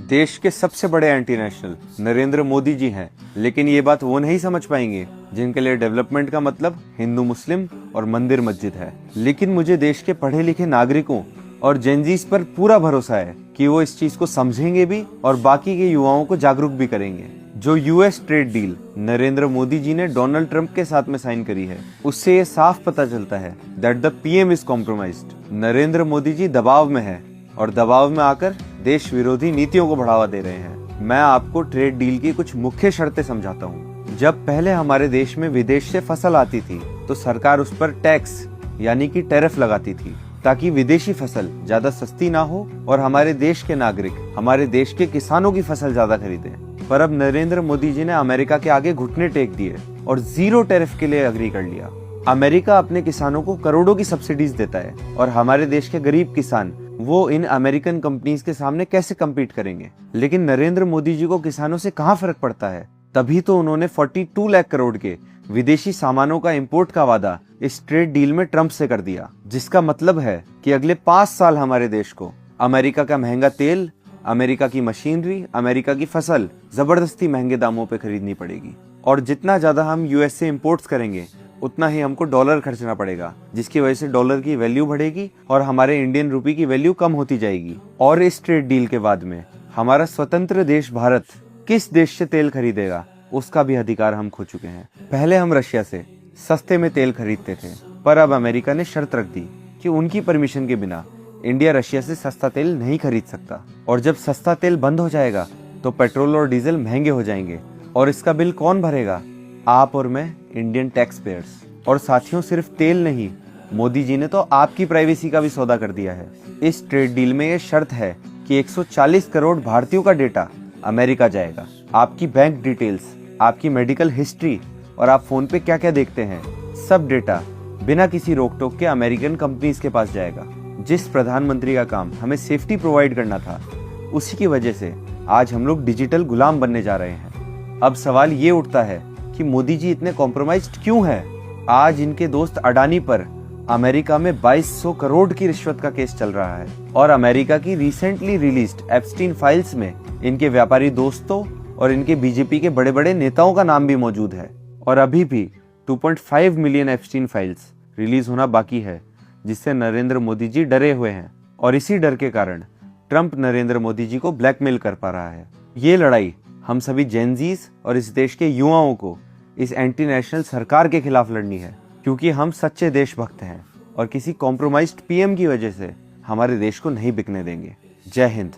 देश के सबसे बड़े एंटी नेशनल नरेंद्र मोदी जी हैं, लेकिन ये बात वो नहीं समझ पाएंगे जिनके लिए डेवलपमेंट का मतलब हिंदू मुस्लिम और मंदिर मस्जिद है। लेकिन मुझे देश के पढ़े लिखे नागरिकों और जेनजीस पर पूरा भरोसा है कि वो इस चीज को समझेंगे भी और बाकी के युवाओं को जागरूक भी करेंगे। जो US trade deal Narendra Modi ji ने डोनाल्ड ट्रंप के साथ में साइन करी है, उससे ये साफ पता चलता है that the PM is compromised. Narendra Modi ji दबाव में है और दबाव में आकर देश विरोधी नीतियों को बढ़ावा दे रहे हैं। मैं आपको ट्रेड डील की कुछ मुख्य शर्तें समझाता हूँ। जब पहले हमारे देश में विदेश से फसल आती थी तो सरकार उस पर टैक्स यानी कि टैरिफ लगाती थी ताकि विदेशी फसल ज्यादा सस्ती ना हो और हमारे देश के नागरिक हमारे देश के किसानों की फसल ज्यादा खरीदें। पर अब नरेंद्र मोदी जी ने अमेरिका के आगे घुटने टेक दिए और जीरो टैरिफ के लिए अग्री कर लिया। अमेरिका अपने किसानों को करोड़ों की सब्सिडीज देता है और हमारे देश के गरीब किसान वो इन अमेरिकन कंपनीज के सामने कैसे कम्पीट करेंगे। लेकिन नरेंद्र मोदी जी को किसानों से कहाँ फर्क पड़ता है, तभी तो उन्होंने 42 लाख करोड़ के विदेशी सामानों का इंपोर्ट का वादा इस ट्रेड डील में ट्रंप से कर दिया, जिसका मतलब है कि अगले 5 साल हमारे देश को अमेरिका का महंगा तेल, अमेरिका की मशीनरी, अमेरिका की फसल जबरदस्ती महंगे दामों पे खरीदनी पड़ेगी। और जितना ज्यादा हम यूएस से इम्पोर्ट्स करेंगे उतना ही हमको डॉलर खर्चना पड़ेगा, जिसकी वजह से डॉलर की वैल्यू बढ़ेगी और हमारे इंडियन रुपए की वैल्यू कम होती जाएगी। और इस ट्रेड डील के बाद में हमारा स्वतंत्र देश भारत किस देश से तेल खरीदेगा उसका भी अधिकार हम खो चुके हैं। पहले हम रशिया से सस्ते में तेल खरीदते थे, पर अब अमेरिका ने शर्त रख दी कि उनकी परमिशन के बिना इंडिया रशिया से सस्ता तेल नहीं खरीद सकता। और जब सस्ता तेल बंद हो जाएगा तो पेट्रोल और डीजल महंगे हो जाएंगे और इसका बिल कौन भरेगा? आप और मैं, इंडियन टैक्स पेयर्स। और साथियों, सिर्फ तेल नहीं, मोदी जी ने तो आपकी प्राइवेसी का भी सौदा कर दिया है। इस ट्रेड डील में ये शर्त है कि 140 करोड़ भारतीयों का डेटा अमेरिका जाएगा। आपकी बैंक डिटेल्स, आपकी मेडिकल हिस्ट्री और आप फोन पे क्या क्या देखते हैं, सब डेटा बिना किसी रोक टोक के अमेरिकन कंपनीज के पास जाएगा। जिस प्रधानमंत्री का काम हमें सेफ्टी प्रोवाइड करना था, उसी की वजह से आज हम लोग डिजिटल गुलाम बनने जा रहे हैं। अब सवाल ये उठता है कि मोदी जी इतने कॉम्प्रोमाइज्ड क्यों हैं? आज इनके दोस्त अडानी पर अमेरिका में 2200 करोड़ की रिश्वत का केस चल रहा है और अमेरिका की रिसेंटली रिलीज्ड एप्स्टीन फाइल्स में इनके व्यापारी दोस्तों और इनके बीजेपी के बड़े बड़े नेताओं का नाम भी मौजूद है। और अभी भी 2.5 मिलियन एप्स्टीन फाइल्स रिलीज होना बाकी है, जिससे नरेंद्र मोदी जी डरे हुए हैं। और इसी डर के कारण ट्रंप नरेंद्र मोदी जी को ब्लैकमेल कर पा रहा है। ये लड़ाई हम सभी जेनजीज और इस देश के युवाओं को इस एंटी नेशनल सरकार के खिलाफ लड़नी है, क्योंकि हम सच्चे देशभक्त हैं और किसी कॉम्प्रोमाइज्ड पीएम की वजह से हमारे देश को नहीं बिकने देंगे। जय हिंद।